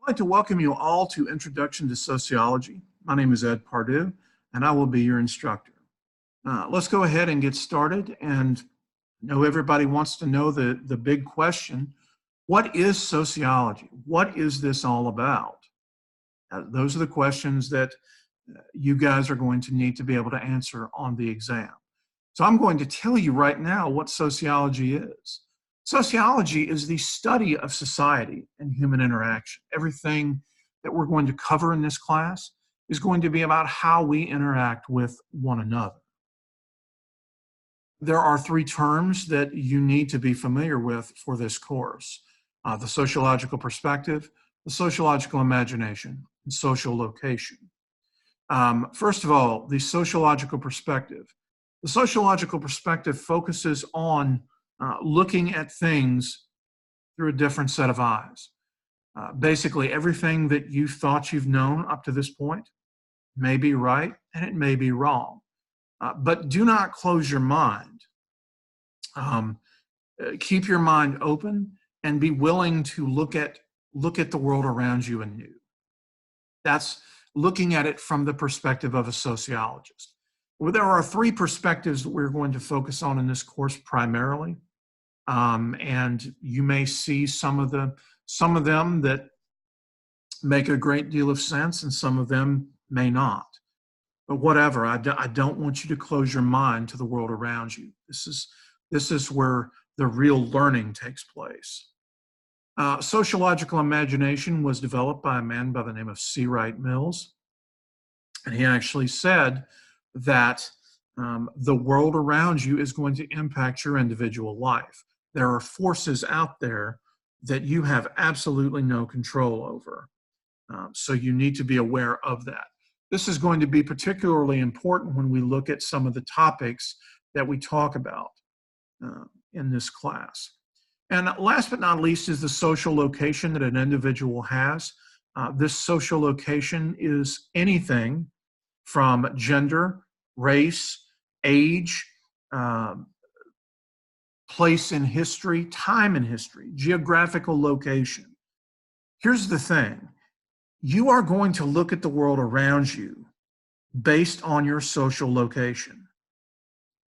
I'd like to welcome you all to Introduction to Sociology. My name is Ed Pardue, and I will be your instructor. Let's go ahead and get started. And I know everybody wants to know the big question, what is sociology? What is this all about? Those are the questions that you guys are going to need to be able to answer on the exam. So I'm going to tell you right now what sociology is. Sociology is the study of society and human interaction. Everything that we're going to cover in this class is going to be about how we interact with one another. There are three terms that you need to be familiar with for this course: the sociological perspective, the sociological imagination, and social location. First of all, the sociological perspective. The sociological perspective focuses on looking at things through a different set of eyes. Basically, everything that you thought you've known up to this point may be right and it may be wrong. But do not close your mind. Keep your mind open and be willing to look at the world around you anew. That's looking at it from the perspective of a sociologist. Well, there are three perspectives that we're going to focus on in this course primarily. And you may see some of them that make a great deal of sense, and some of them may not. But whatever, I don't want you to close your mind to the world around you. This is where the real learning takes place. Sociological imagination was developed by a man by the name of C. Wright Mills, and he actually said that the world around you is going to impact your individual life. There are forces out there that you have absolutely no control over. So you need to be aware of that. This is going to be particularly important when we look at some of the topics that we talk about in this class. And last but not least is the social location that an individual has. This social location is anything from gender, race, age, place in history, time in history, geographical location. Here's the thing. You are going to look at the world around you based on your social location.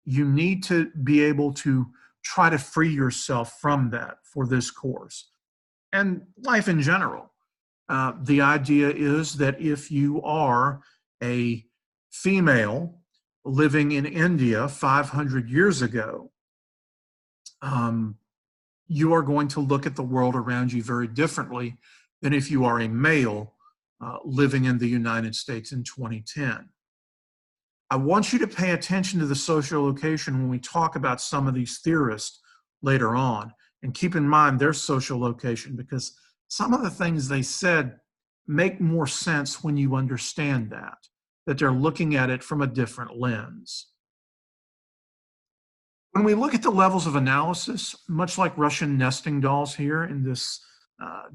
You need to be able to try to free yourself from that for this course and life in general. The idea is that if you are a female living in India 500 years ago, you are going to look at the world around you very differently than if you are a male living in the United States in 2010. I want you to pay attention to the social location when we talk about some of these theorists later on, and keep in mind their social location, because some of the things they said make more sense when you understand that they're looking at it from a different lens. When we look at the levels of analysis, much like Russian nesting dolls here in this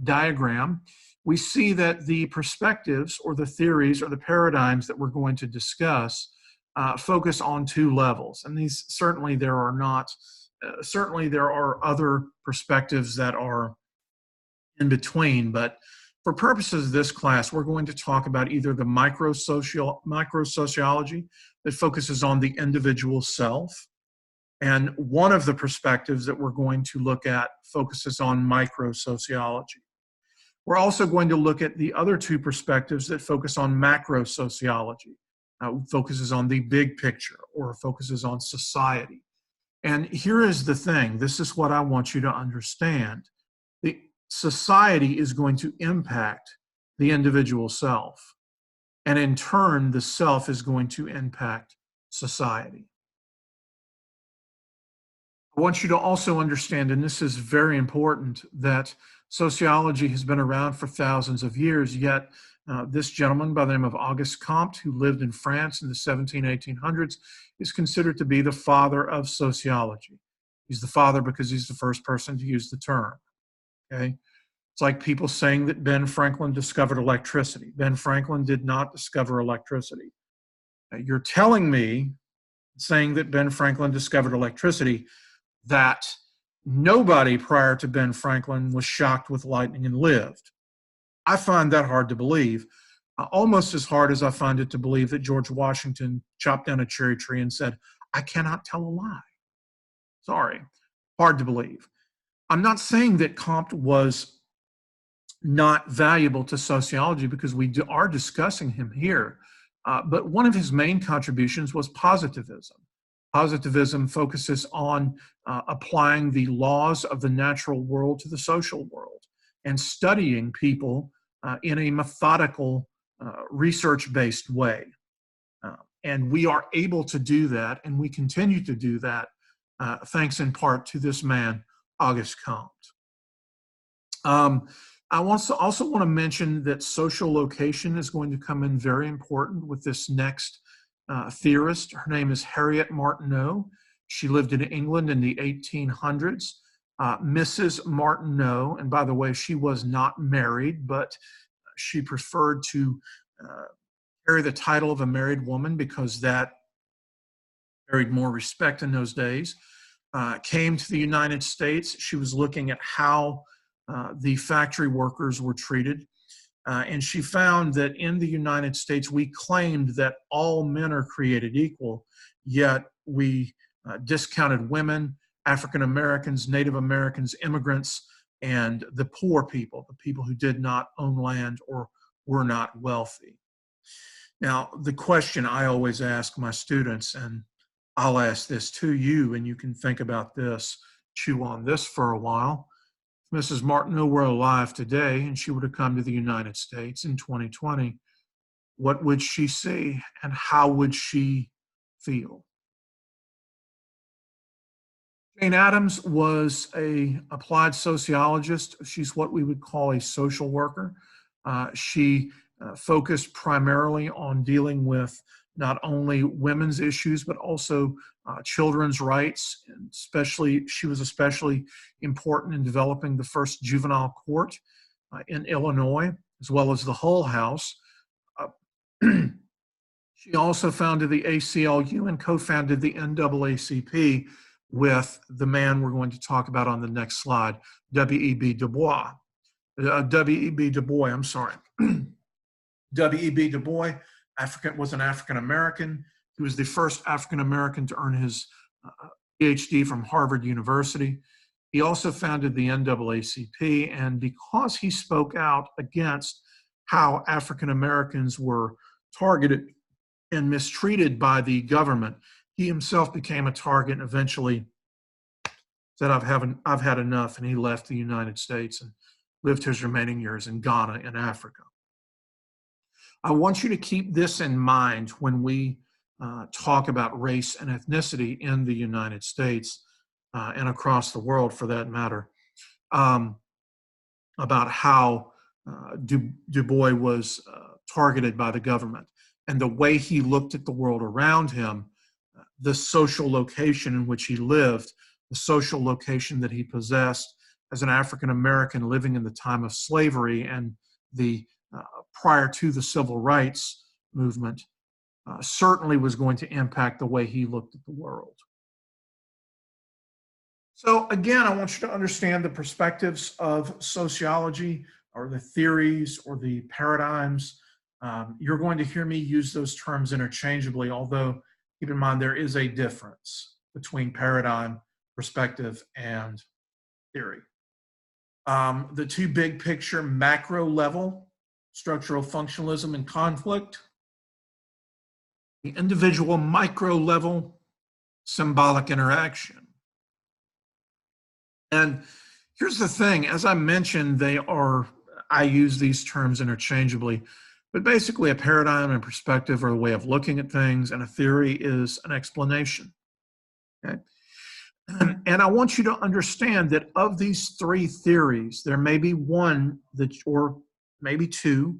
diagram, we see that the perspectives or the theories or the paradigms that we're going to discuss focus on two levels. And these certainly there are other perspectives that are in between, but for purposes of this class, we're going to talk about either the microsociology that focuses on the individual self, and one of the perspectives that we're going to look at focuses on microsociology. We're also going to look at the other two perspectives that focus on macrosociology, focuses on the big picture or focuses on society. And here is the thing, this is what I want you to understand. The society is going to impact the individual self, and in turn, the self is going to impact society. I want you to also understand, and this is very important, that sociology has been around for thousands of years, yet this gentleman by the name of Auguste Comte, who lived in France in the 1800s, is considered to be the father of sociology. He's the father because he's the first person to use the term, okay? It's like people saying that Ben Franklin discovered electricity. Ben Franklin did not discover electricity. You're telling me, saying that Ben Franklin discovered electricity, that nobody prior to Ben Franklin was shocked with lightning and lived. I find that hard to believe, almost as hard as I find it to believe that George Washington chopped down a cherry tree and said, "I cannot tell a lie." Sorry, hard to believe. I'm not saying that Comte was not valuable to sociology, because are discussing him here. But one of his main contributions was positivism. Positivism focuses on applying the laws of the natural world to the social world and studying people in a methodical, research-based way. And we are able to do that, and we continue to do that, thanks in part to this man, Auguste Comte. I also want to mention that social location is going to come in very important with this next theorist. Her name is Harriet Martineau. She lived in England in the 1800s. Mrs. Martineau, and by the way, she was not married, but she preferred to carry the title of a married woman because that carried more respect in those days. Came to the United States. She was looking at how the factory workers were treated. And she found that in the United States, we claimed that all men are created equal, yet we discounted women, African Americans, Native Americans, immigrants, and the poor people, the people who did not own land or were not wealthy. Now, the question I always ask my students, and I'll ask this to you, and you can think about this, chew on this for a while. If Mrs. Martineau were alive today and she were to come to the United States in 2020, what would she see and how would she feel? Jane Addams was an applied sociologist. She's what we would call a social worker. She focused primarily on dealing with not only women's issues, but also children's rights. And she was especially important in developing the first juvenile court in Illinois, as well as the Hull House. She also founded the ACLU and co-founded the NAACP with the man we're going to talk about on the next slide, W.E.B. Du Bois. W.E.B. Du Bois, I'm sorry. W.E.B. Du Bois was an African-American. He was the first African-American to earn his PhD from Harvard University. He also founded the NAACP, and because he spoke out against how African-Americans were targeted and mistreated by the government, he himself became a target and eventually said, I've had enough, and he left the United States and lived his remaining years in Ghana in Africa. I want you to keep this in mind when we talk about race and ethnicity in the United States and across the world, for that matter, about how Du Bois was targeted by the government and the way he looked at the world around him, the social location in which he lived, the social location that he possessed as an African American living in the time of slavery and the prior to the civil rights movement, certainly was going to impact the way he looked at the world. So again, I want you to understand the perspectives of sociology, or the theories or the paradigms. You're going to hear me use those terms interchangeably, although keep in mind there is a difference between paradigm, perspective, and theory. The two big picture macro level, structural functionalism and conflict. The individual micro level, symbolic interaction. And here's the thing, as I mentioned, I use these terms interchangeably, but basically a paradigm and perspective are a way of looking at things, and a theory is an explanation. Okay? And I want you to understand that of these three theories, there may be one or maybe two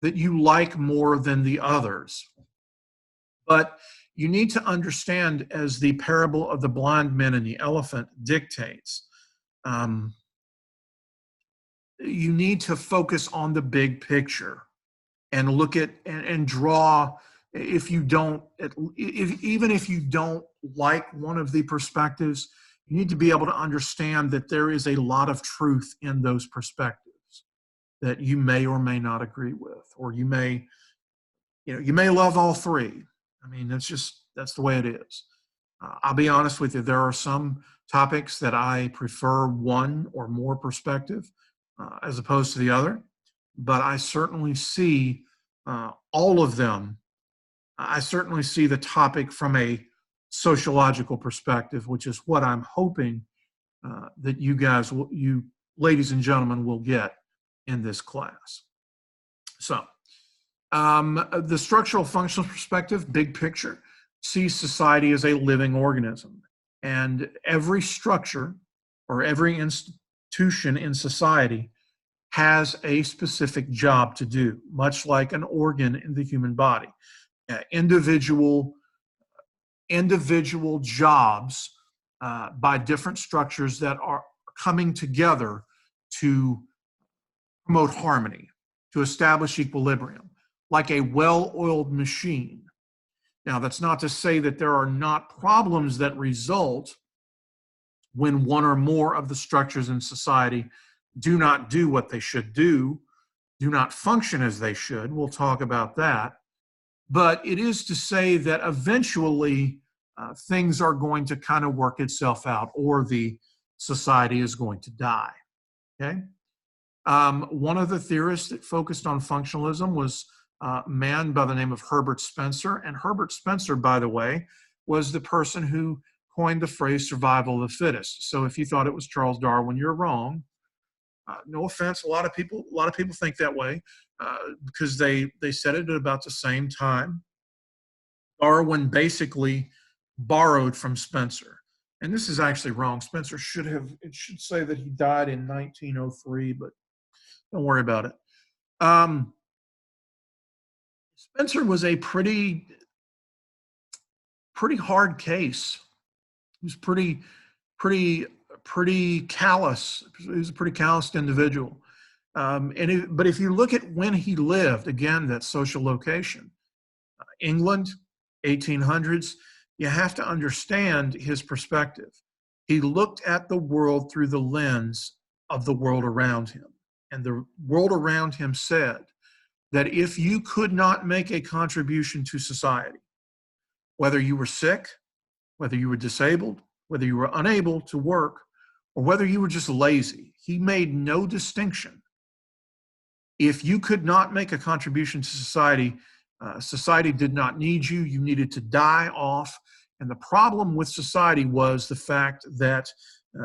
that you like more than the others. But you need to understand, as the parable of the blind men and the elephant dictates, you need to focus on the big picture and look at and draw. Even if you don't like one of the perspectives, you need to be able to understand that there is a lot of truth in those perspectives. that you may or may not agree with, or you may, you may love all three. I mean, that's the way it is. I'll be honest with you, there are some topics that I prefer one or more perspective as opposed to the other, but I certainly see all of them. I certainly see the topic from a sociological perspective, which is what I'm hoping that you ladies and gentlemen, will get in this class. So, the structural functional perspective, big picture, sees society as a living organism. And every structure or every institution in society has a specific job to do, much like an organ in the human body. Individual jobs by different structures that are coming together to promote harmony, to establish equilibrium, like a well-oiled machine. Now, that's not to say that there are not problems that result when one or more of the structures in society do not do what they should do not function as they should. We'll talk about that. But it is to say that eventually things are going to kind of work itself out, or the society is going to die. Okay? One of the theorists that focused on functionalism was a man by the name of Herbert Spencer. And Herbert Spencer, by the way, was the person who coined the phrase survival of the fittest. So if you thought it was Charles Darwin, you're wrong. No offense, a lot of people think that way because they said it at about the same time. Darwin basically borrowed from Spencer. And this is actually wrong. Spencer it should say that he died in 1903, but don't worry about it. Spencer was a pretty hard case. He was pretty callous. He was a pretty calloused individual. But if you look at when he lived, again, that social location, England, 1800s, you have to understand his perspective. He looked at the world through the lens of the world around him. And the world around him said that if you could not make a contribution to society, whether you were sick, whether you were disabled, whether you were unable to work, or whether you were just lazy, he made no distinction. If you could not make a contribution to society, society did not need you. You needed to die off. And the problem with society was the fact that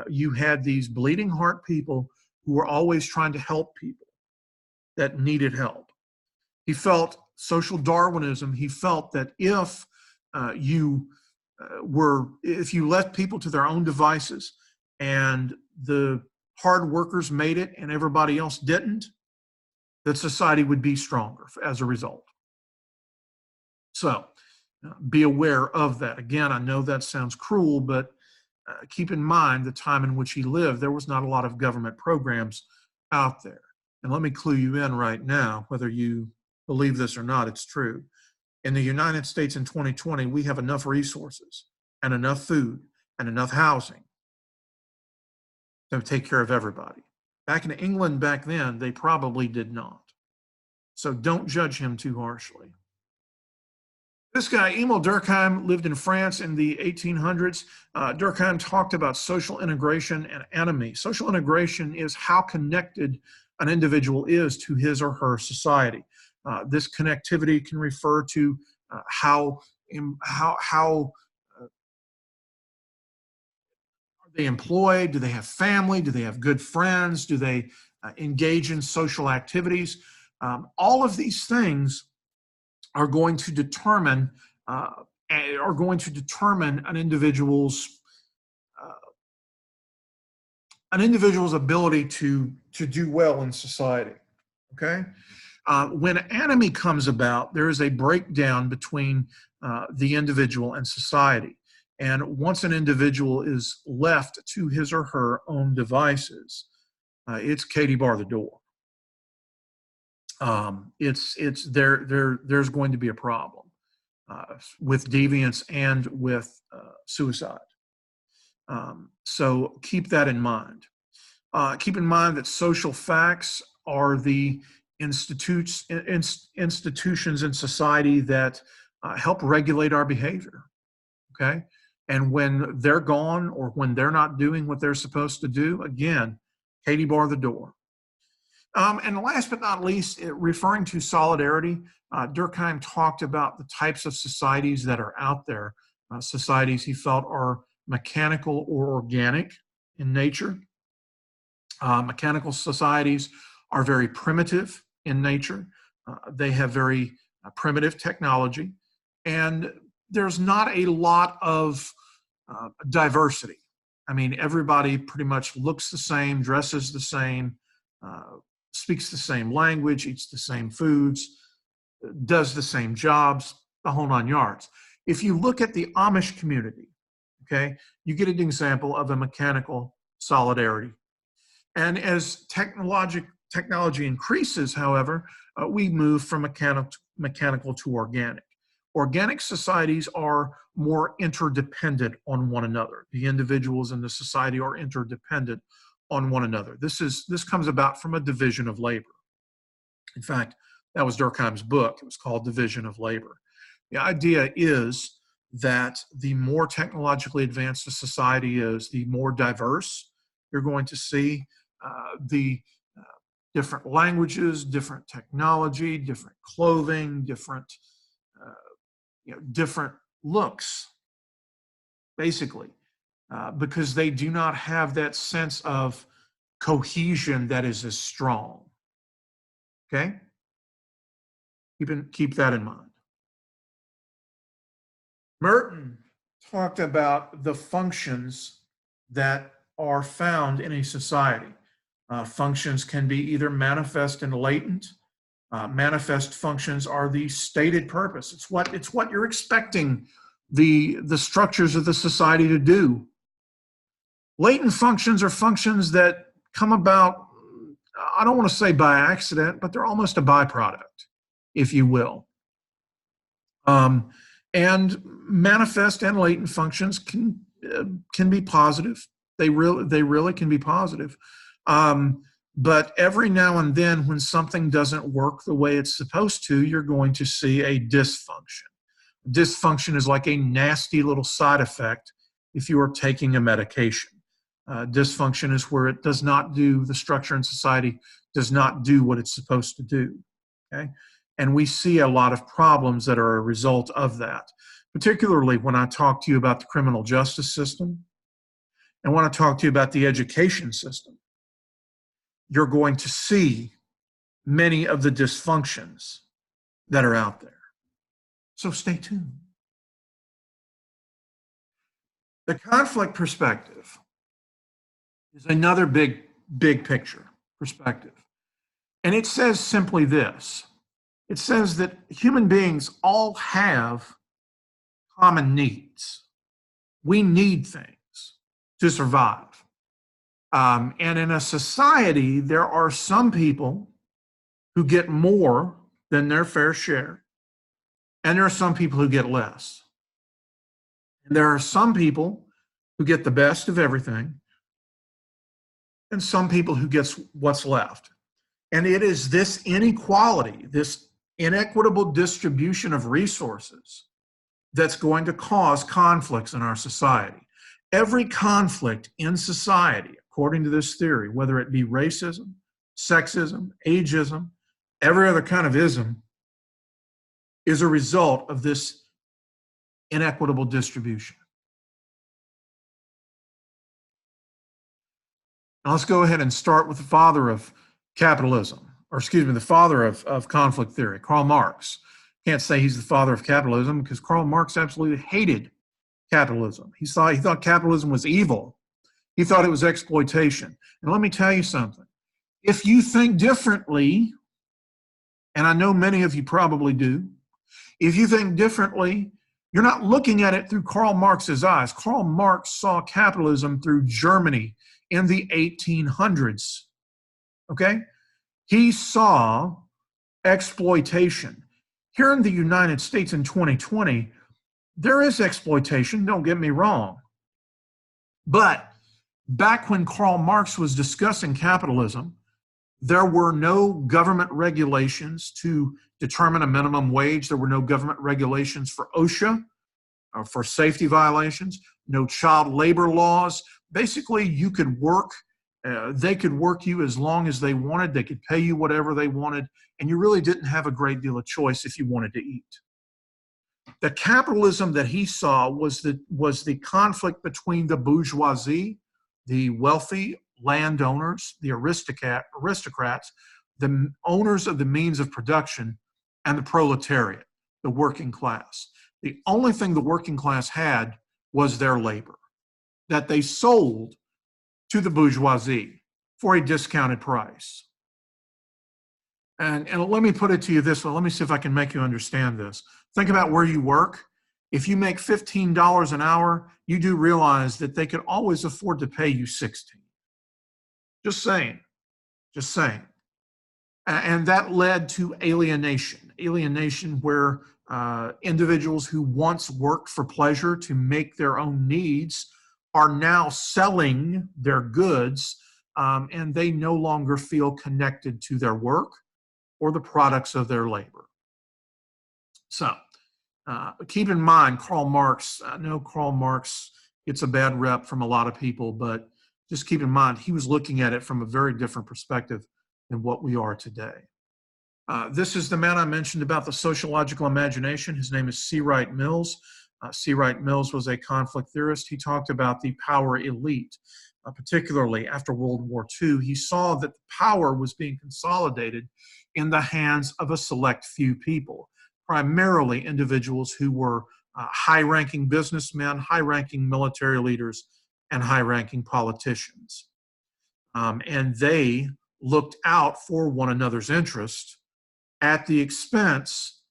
you had these bleeding heart people who were always trying to help people that needed help. He felt social Darwinism. He felt that if you left people to their own devices and the hard workers made it and everybody else didn't, that society would be stronger as a result. So be aware of that. Again, I know that sounds cruel, but keep in mind the time in which he lived, there was not a lot of government programs out there. And let me clue you in right now, whether you believe this or not, it's true. In the United States in 2020, we have enough resources and enough food and enough housing to take care of everybody. Back in England back then, they probably did not. So don't judge him too harshly. This guy, Emile Durkheim, lived in France in the 1800s. Durkheim talked about social integration and enemy. Social integration is how connected an individual is to his or her society. This connectivity can refer to how are they employed? Do they have family? Do they have good friends? Do they engage in social activities? All of these things are going to determine an individual's ability to do well in society. Okay, when enemy comes about, there is a breakdown between the individual and society. And once an individual is left to his or her own devices, it's Katie bar the door. There's going to be a problem with deviance and with suicide. So keep that in mind. Keep in mind that social facts are the institutions in society that help regulate our behavior, okay? And when they're gone or when they're not doing what they're supposed to do, again, Katie bar the door. And last but not least, referring to solidarity, Durkheim talked about the types of societies that are out there, societies he felt are mechanical or organic in nature. Mechanical societies are very primitive in nature. They have very primitive technology, and there's not a lot of diversity. I mean, everybody pretty much looks the same, dresses the same, speaks the same language, eats the same foods, does the same jobs, the whole 9 yards. If you look at the Amish community, okay, you get an example of a mechanical solidarity. And as technology increases, however, we move from mechanical to organic. Organic societies are more interdependent on one another. The individuals in the society are interdependent on one another. This comes about from a division of labor. In fact, that was Durkheim's book. It was called Division of Labor. The idea is that the more technologically advanced a society is, the more diverse you're going to see. The different languages, different technology, different clothing, different looks, basically, because they do not have that sense of cohesion that is as strong. Okay? Keep that in mind. Merton talked about the functions that are found in a society. Functions can be either manifest and latent. Manifest functions are the stated purpose. It's what you're expecting the structures of the society to do. Latent functions are functions that come about, I don't want to say by accident, but they're almost a byproduct, if you will. And manifest and latent functions can be positive. They really can be positive. But every now and then, when something doesn't work the way it's supposed to, you're going to see a dysfunction. Dysfunction is like a nasty little side effect if you are taking a medication. Dysfunction is where it does not do, the structure in society does not do what it's supposed to do. Okay? And we see a lot of problems that are a result of that, particularly when I talk to you about the criminal justice system and when I talk to you about the education system. You're going to see many of the dysfunctions that are out there. So stay tuned. The conflict perspective is another big picture perspective. And it says simply this. It says that human beings all have common needs. We need things to survive. And in a society, there are some people who get more than their fair share, and there are some people who get less. And there are some people who get the best of everything, and some people who get what's left. And it is this inequality, this inequitable distribution of resources that's going to cause conflicts in our society. Every conflict in society, according to this theory, whether it be racism, sexism, ageism, every other kind of ism, is a result of this inequitable distribution. Now let's go ahead and start with the father of capitalism, or excuse me, the father of conflict theory, Karl Marx. Can't say he's the father of capitalism because Karl Marx absolutely hated capitalism. He thought capitalism was evil. He thought it was exploitation. And let me tell you something. If you think differently, and I know many of you probably do, if you think differently, you're not looking at it through Karl Marx's eyes. Karl Marx saw capitalism through Germany in the 1800s. Okay? He saw exploitation. Here in the United States in 2020, there is exploitation, don't get me wrong. But back when Karl Marx was discussing capitalism, There were no government regulations to determine a minimum wage. There were no government regulations for OSHA or for safety violations, no child labor laws. Basically, you could work, they could work you as long as they wanted. They could pay you whatever they wanted, and you really didn't have a great deal of choice if you wanted to eat. The capitalism that he saw was the conflict between the bourgeoisie, the wealthy landowners, the aristocrats, the owners of the means of production, and the proletariat, the working class. The only thing the working class had was their labor that they sold to the bourgeoisie for a discounted price. And let me put it to you this way. Let me see if I can make you understand this. Think about where you work. If you make $15 an hour, you do realize that they could always afford to pay you $16. Just saying. Just saying. And that led to alienation. Alienation where individuals who once worked for pleasure to make their own needs are now selling their goods, and they no longer feel connected to their work or the products of their labor. So keep in mind, Karl Marx, I know Karl Marx gets a bad rep from a lot of people, but just keep in mind, he was looking at it from a very different perspective than what we are today. This is the man I mentioned about the sociological imagination. His name is C. Wright Mills. C. Wright Mills was a conflict theorist. He talked about the power elite, particularly after World War II. He saw that the power was being consolidated in the hands of a select few people, primarily individuals who were high-ranking businessmen, high-ranking military leaders, and high-ranking politicians. And they looked out for one another's interest at the expense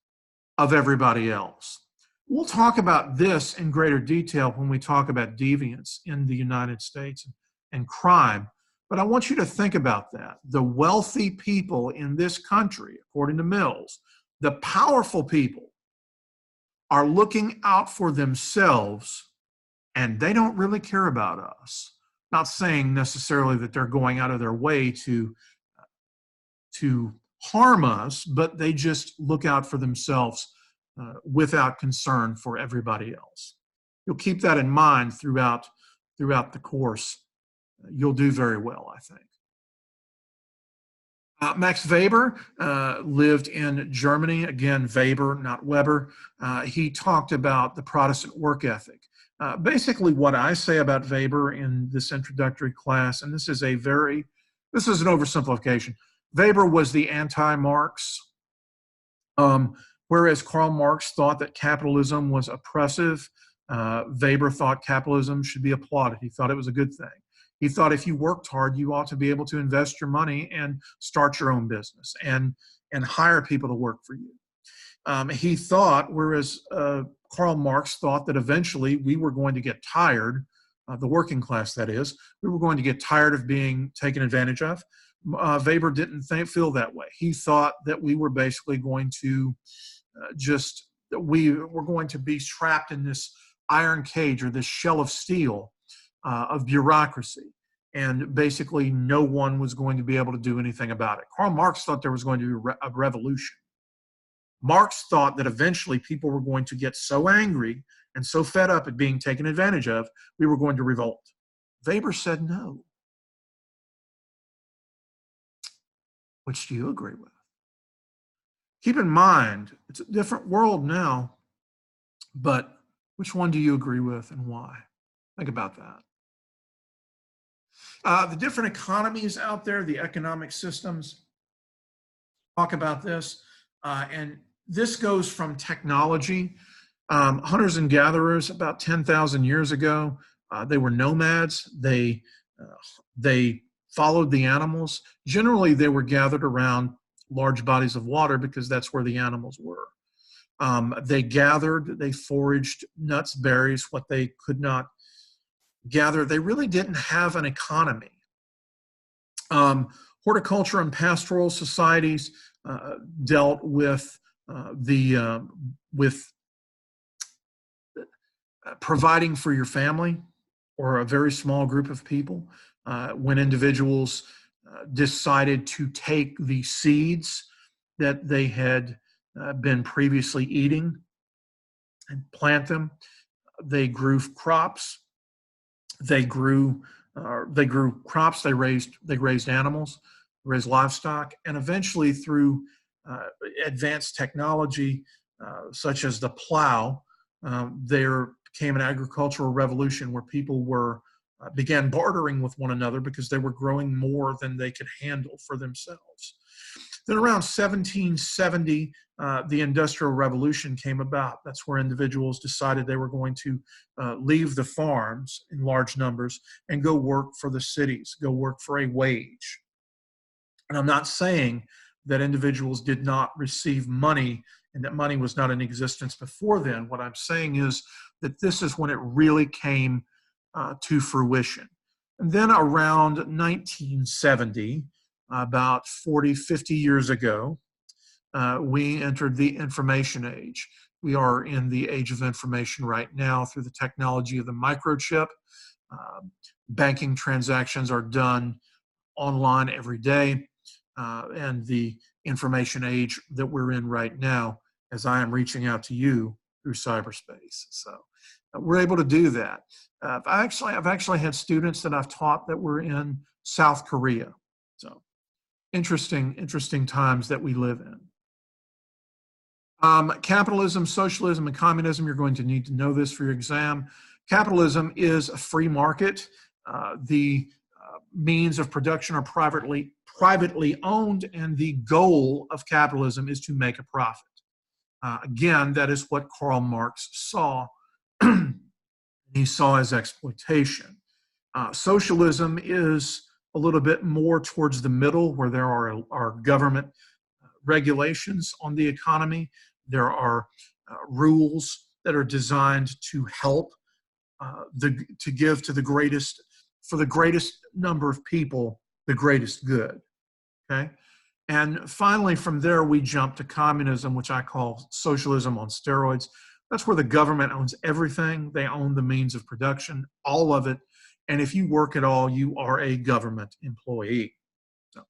of everybody else. We'll talk about this in greater detail when we talk about deviance in the United States and crime, but I want you to think about that. The wealthy people in this country, according to Mills, the powerful people are looking out for themselves, and they don't really care about us. Not saying necessarily that they're going out of their way to harm us, but they just look out for themselves without concern for everybody else. You'll keep that in mind throughout the course. You'll do very well, I think. Max Weber lived in Germany. Again, Weber, not Weber. He talked about the Protestant work ethic. Basically, what I say about Weber in this introductory class, and this is an oversimplification. Weber was the anti-Marx, whereas Karl Marx thought that capitalism was oppressive. Weber thought capitalism should be applauded. He thought it was a good thing. He thought if you worked hard, you ought to be able to invest your money and start your own business and hire people to work for you. He thought, whereas Karl Marx thought that eventually we were going to get tired, the working class that is, we were going to get tired of being taken advantage of. Weber didn't feel that way. He thought that we were basically going to we were going to be trapped in this iron cage or this shell of steel of bureaucracy, and basically no one was going to be able to do anything about it. Karl Marx thought there was going to be a revolution. Marx thought that eventually people were going to get so angry and so fed up at being taken advantage of, we were going to revolt. Weber said no. Which do you agree with? Keep in mind, it's a different world now, but which one do you agree with and why? Think about that. The different economies out there, the economic systems, talk about this. And this goes from technology. Hunters and gatherers about 10,000 years ago, they were nomads. They followed the animals. Generally, they were gathered around large bodies of water because that's where the animals were. They gathered, they foraged nuts, berries, what they could not gather. They really didn't have an economy. Horticulture and pastoral societies dealt with providing for your family or a very small group of people. When individuals decided to take the seeds that they had been previously eating and plant them. They grew crops. They grew crops. They raised animals, raised livestock, and eventually through advanced technology such as the plow, there became an agricultural revolution where people began bartering with one another because they were growing more than they could handle for themselves. Then around 1770, the Industrial Revolution came about. That's where individuals decided they were going to leave the farms in large numbers and go work for the cities, go work for a wage. And I'm not saying that individuals did not receive money and that money was not in existence before then. What I'm saying is that this is when it really came to fruition. And then around 1970, about 40, 50 years ago, we entered the information age. We are in the age of information right now through the technology of the microchip. Banking transactions are done online every day. And the information age that we're in right now, as I am reaching out to you through cyberspace. So we're able to do that. I've actually had students that I've taught that were in South Korea. So interesting times that we live in. Capitalism, socialism, and communism, you're going to need to know this for your exam. Capitalism is a free market. The means of production are privately owned, and the goal of capitalism is to make a profit. Again, that is what Karl Marx saw. He saw as exploitation. Socialism is a little bit more towards the middle, where there are government regulations on the economy. There are rules that are designed to help to give to the greatest number of people the greatest good. Okay, and finally from there we jump to communism, which I call socialism on steroids. That's where the government owns everything. They own the means of production, all of it. And if you work at all, you are a government employee. So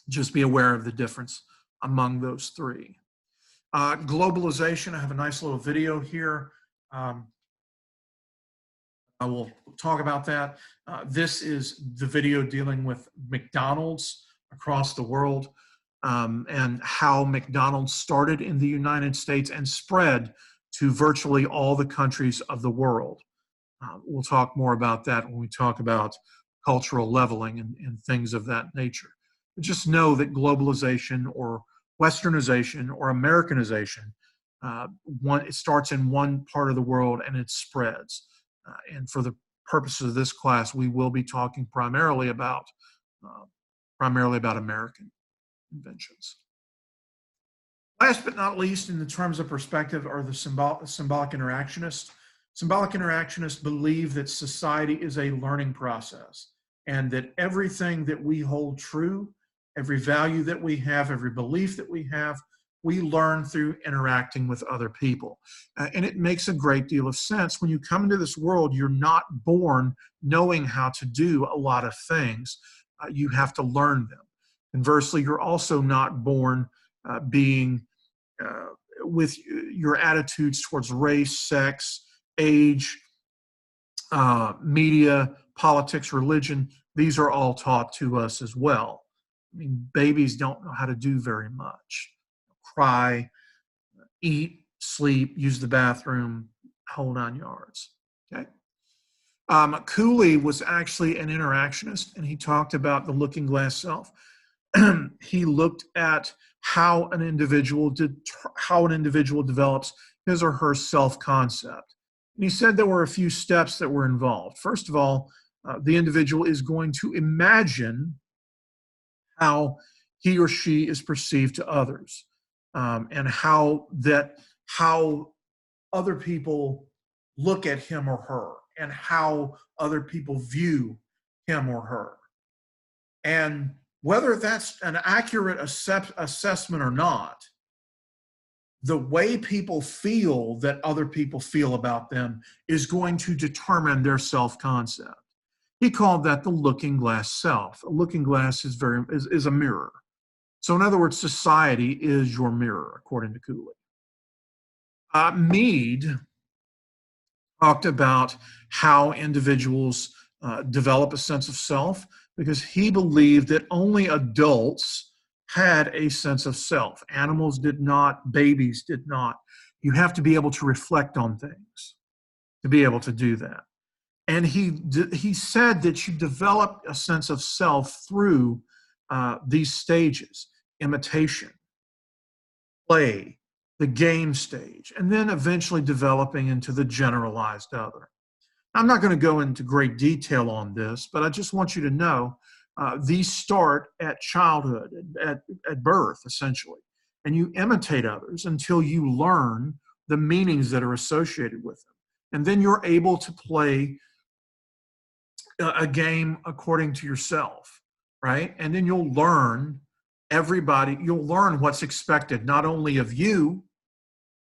just be aware of the difference among those three. Globalization, I have a nice little video here. I will talk about that. This is the video dealing with McDonald's across the world and how McDonald's started in the United States and spread to virtually all the countries of the world. We'll talk more about that when we talk about cultural leveling and things of that nature. But just know that globalization or Westernization or Americanization, it starts in one part of the world and it spreads. And for the purposes of this class, we will be talking primarily about American inventions. Last but not least, in the terms of perspective, are the symbolic interactionists. Symbolic interactionists believe that society is a learning process and that everything that we hold true, every value that we have, every belief that we have, we learn through interacting with other people. And it makes a great deal of sense. When you come into this world, you're not born knowing how to do a lot of things. You have to learn them. Conversely, you're also not born being with your attitudes towards race, sex, age, media, politics, religion. These are all taught to us as well. I mean, babies don't know how to do very much. Cry, eat, sleep, use the bathroom, whole 9 yards. Okay. Cooley was actually an interactionist, and he talked about the looking glass self. He looked at how an individual develops his or her self-concept. And he said there were a few steps that were involved. First of all, the individual is going to imagine how he or she is perceived to others, and how other people look at him or her, and how other people view him or her. And whether that's an accurate assessment or not, the way people feel that other people feel about them is going to determine their self-concept. He called that the looking glass self. A looking glass is a mirror. So in other words, society is your mirror, according to Cooley. Mead talked about how individuals develop a sense of self because he believed that only adults had a sense of self. Animals did not, babies did not. You have to be able to reflect on things to be able to do that. And he said that you develop a sense of self through these stages: imitation, play, the game stage, and then eventually developing into the generalized other. I'm not going to go into great detail on this, but I just want you to know these start at childhood, at birth, essentially. And you imitate others until you learn the meanings that are associated with them. And then you're able to play a game according to yourself, right? And then you'll learn you'll learn what's expected, not only of you,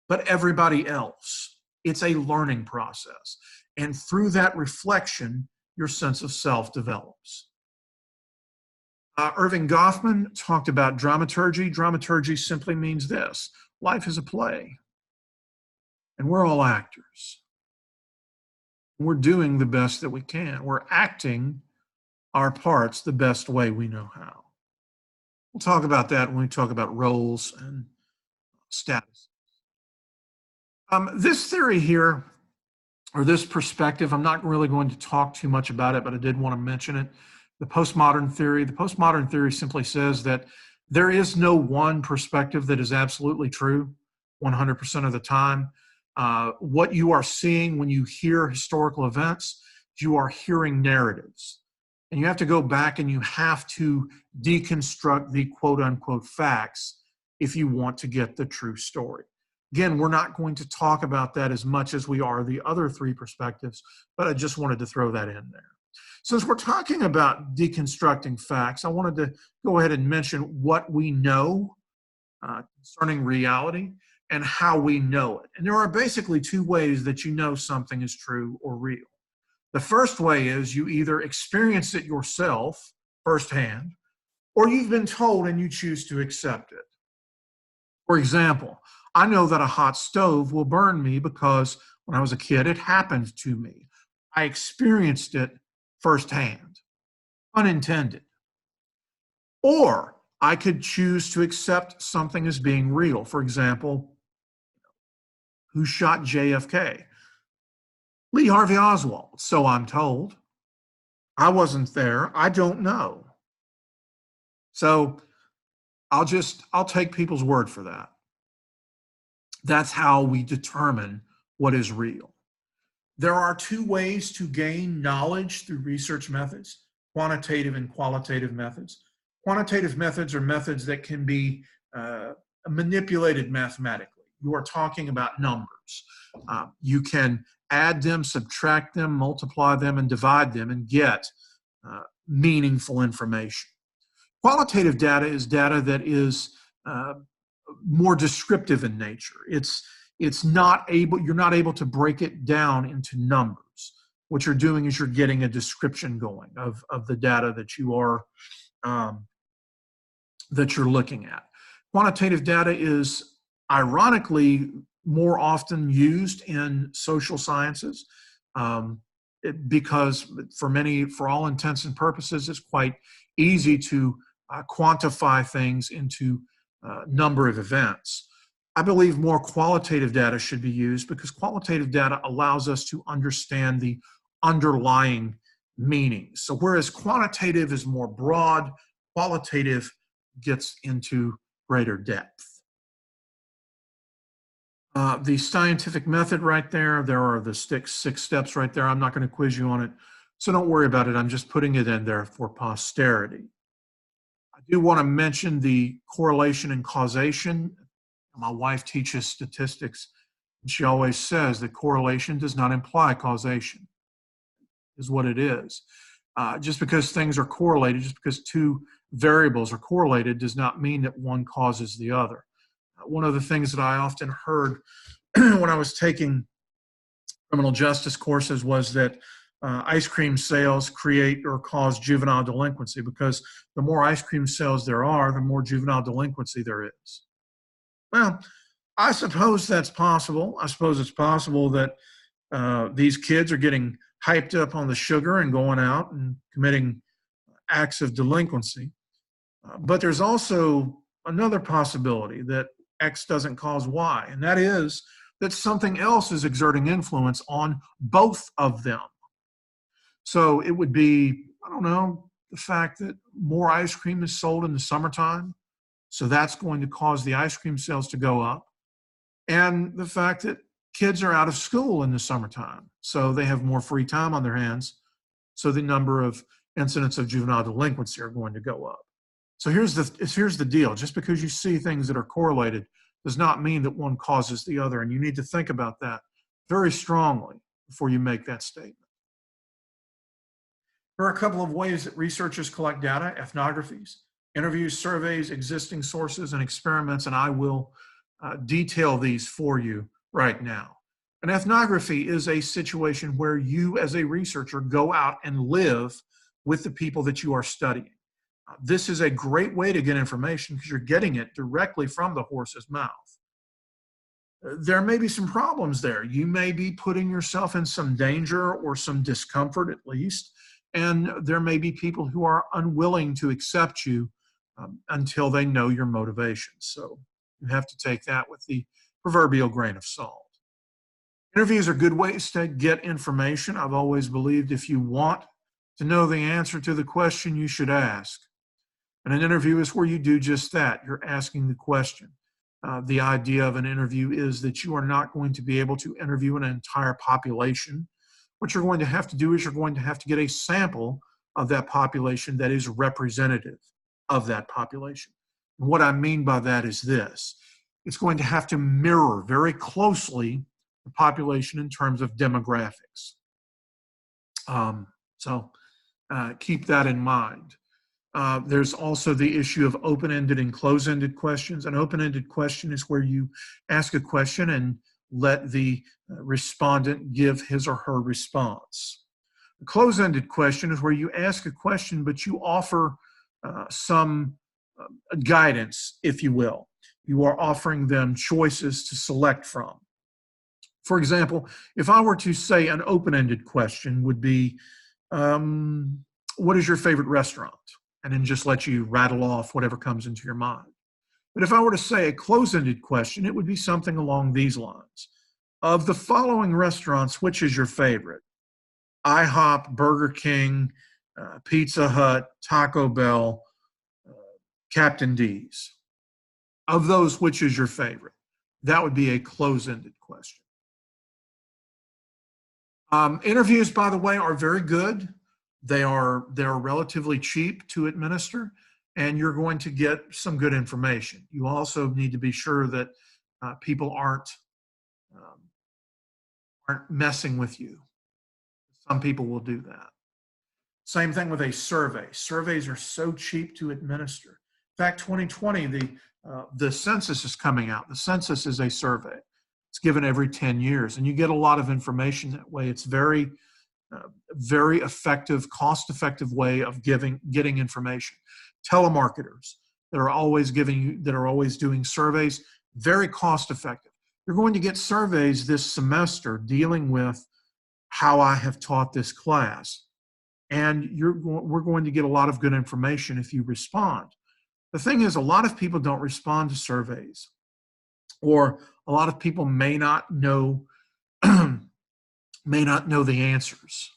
but everybody else. It's a learning process. And through that reflection, your sense of self develops. Irving Goffman talked about dramaturgy. Dramaturgy simply means this: life is a play, and we're all actors. We're doing the best that we can. We're acting our parts the best way we know how. We'll talk about that when we talk about roles and status. This theory here, or this perspective, I'm not really going to talk too much about it, but I did want to mention it. The postmodern theory. The postmodern theory simply says that there is no one perspective that is absolutely true 100% of the time. What you are seeing when you hear historical events, you are hearing narratives. And you have to go back and you have to deconstruct the quote unquote facts if you want to get the true story. Again, we're not going to talk about that as much as we are the other three perspectives, but I just wanted to throw that in there. Since we're talking about deconstructing facts, I wanted to go ahead and mention what we know concerning reality and how we know it. And there are basically two ways that you know something is true or real. The first way is you either experience it yourself firsthand, or you've been told and you choose to accept it. For example, I know that a hot stove will burn me because when I was a kid, it happened to me. I experienced it firsthand, unintended. Or I could choose to accept something as being real. For example, who shot JFK? Lee Harvey Oswald, so I'm told. I wasn't there. I don't know. So I'll take people's word for that. That's how we determine what is real. There are two ways to gain knowledge through research methods: quantitative and qualitative methods. Quantitative methods are methods that can be manipulated mathematically. You are talking about numbers. You can add them, subtract them, multiply them, and divide them and get meaningful information. Qualitative data is data that is more descriptive in nature. You're not able to break it down into numbers. What you're doing is you're getting a description going of the data that you're looking at. Quantitative data is ironically more often used in social sciences because for all intents and purposes, it's quite easy to quantify things into number of events. I believe more qualitative data should be used because qualitative data allows us to understand the underlying meanings. So whereas quantitative is more broad, qualitative gets into greater depth. The scientific method right there are the six steps right there. I'm not going to quiz you on it, so don't worry about it. I'm just putting it in there for posterity. I do want to mention the correlation and causation. My wife teaches statistics, and she always says that correlation does not imply causation, is what it is. Just because things are correlated, just because two variables are correlated, does not mean that one causes the other. One of the things that I often heard when I was taking criminal justice courses was that ice cream sales create or cause juvenile delinquency, because the more ice cream sales there are, the more juvenile delinquency there is. Well, I suppose that's possible. I suppose it's possible that these kids are getting hyped up on the sugar and going out and committing acts of delinquency. But there's also another possibility that X doesn't cause Y, and that is that something else is exerting influence on both of them. So it would be, I don't know, the fact that more ice cream is sold in the summertime, so that's going to cause the ice cream sales to go up, and the fact that kids are out of school in the summertime, so they have more free time on their hands, so the number of incidents of juvenile delinquency are going to go up. So here's the deal. Just because you see things that are correlated does not mean that one causes the other, and you need to think about that very strongly before you make that statement. There are a couple of ways that researchers collect data: ethnographies, interviews, surveys, existing sources, and experiments, and I will detail these for you right now. An ethnography is a situation where you as a researcher go out and live with the people that you are studying. This is a great way to get information because you're getting it directly from the horse's mouth. There may be some problems there. You may be putting yourself in some danger or some discomfort at least, and there may be people who are unwilling to accept you until they know your motivations. So you have to take that with the proverbial grain of salt. Interviews are good ways to get information. I've always believed if you want to know the answer to the question, you should ask. And an interview is where you do just that. You're asking the question. The idea of an interview is that you are not going to be able to interview an entire population. What you're going to have to do is you're going to have to get a sample of that population that is representative of that population. And what I mean by that is this: it's going to have to mirror very closely the population in terms of demographics. So keep that in mind. There's also the issue of open-ended and close-ended questions. An open-ended question is where you ask a question and let the respondent give his or her response. A close-ended question is where you ask a question, but you offer some guidance, if you will. You are offering them choices to select from. For example, if I were to say an open-ended question would be, what is your favorite restaurant? And then just let you rattle off whatever comes into your mind. But if I were to say a close-ended question, it would be something along these lines. Of the following restaurants, which is your favorite? IHOP, Burger King, Pizza Hut, Taco Bell, Captain D's. Of those, which is your favorite? That would be a close-ended question. Interviews, by the way, are very good. They're relatively cheap to administer, and you're going to get some good information. You also need to be sure that people aren't messing with you. Some people will do that. Same thing with a survey. Surveys are so cheap to administer. In fact, 2020, the census is coming out. The census is a survey. It's given every 10 years, and you get a lot of information that way. It's very effective, cost-effective way of getting information. Telemarketers that are always doing surveys, very cost-effective. You're going to get surveys this semester dealing with how I have taught this class, and we're going to get a lot of good information if you respond. The thing is, a lot of people don't respond to surveys, or a lot of people may not know the answers.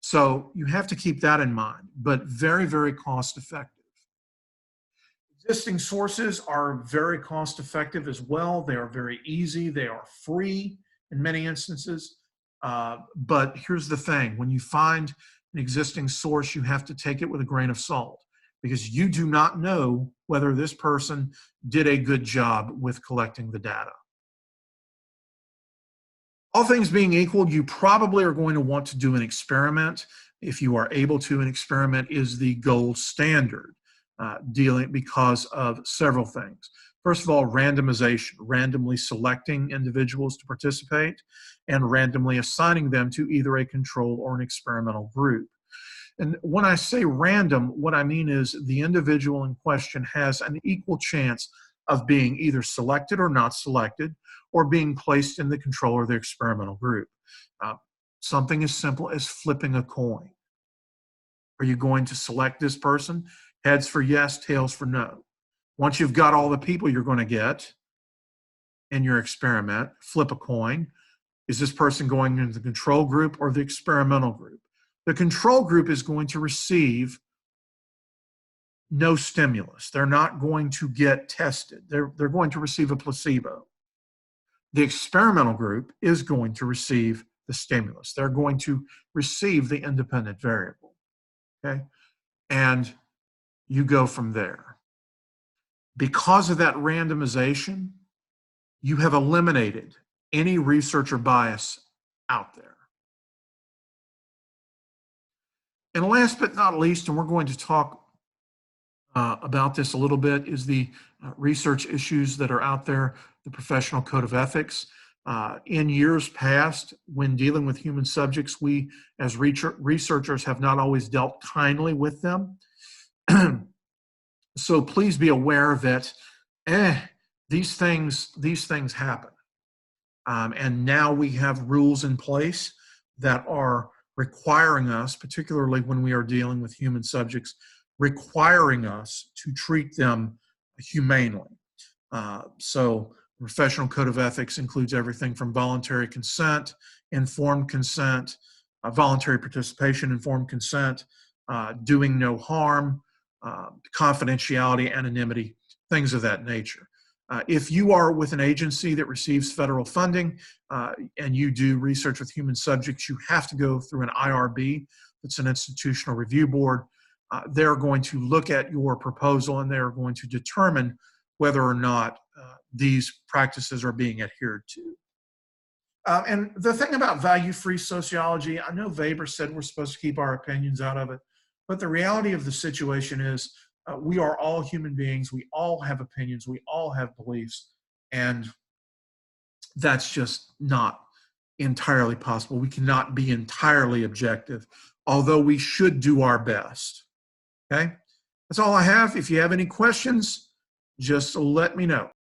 So you have to keep that in mind, but very, very cost effective. Existing sources are very cost effective as well. They are very easy. They are free in many instances. But here's the thing. When you find an existing source, you have to take it with a grain of salt, because you do not know whether this person did a good job with collecting the data. All things being equal, you probably are going to want to do an experiment. If you are able to, an experiment is the gold standard. because of several things. First of all, randomization, randomly selecting individuals to participate and randomly assigning them to either a control or an experimental group. And when I say random, what I mean is the individual in question has an equal chance of being either selected or not selected, or being placed in the control or the experimental group. Something as simple as flipping a coin. Are you going to select this person? Heads for yes, tails for no. Once you've got all the people you're going to get in your experiment, flip a coin. Is this person going into the control group or the experimental group? The control group is going to receive no stimulus. They're not going to get tested. They're going to receive a placebo. The experimental group is going to receive the stimulus. They're going to receive the independent variable. Okay? And you go from there. Because of that randomization, you have eliminated any researcher bias out there. And last but not least, and we're going to talk about this a little bit, is the research issues that are out there, the professional code of ethics. In years past, when dealing with human subjects, we as researchers have not always dealt kindly with them. So please be aware that these things happen. And now we have rules in place that are requiring us, particularly when we are dealing with human subjects, requiring us to treat them humanely. So professional code of ethics includes everything from voluntary consent, informed consent, voluntary participation, informed consent, doing no harm, confidentiality, anonymity, things of that nature. If you are with an agency that receives federal funding and you do research with human subjects, you have to go through an IRB. It's an institutional review board. They're going to look at your proposal and they're going to determine whether or not these practices are being adhered to. And the thing about value-free sociology, I know Weber said we're supposed to keep our opinions out of it, but the reality of the situation is we are all human beings. We all have opinions. We all have beliefs. And that's just not entirely possible. We cannot be entirely objective, although we should do our best. Okay? That's all I have. If you have any questions, just let me know.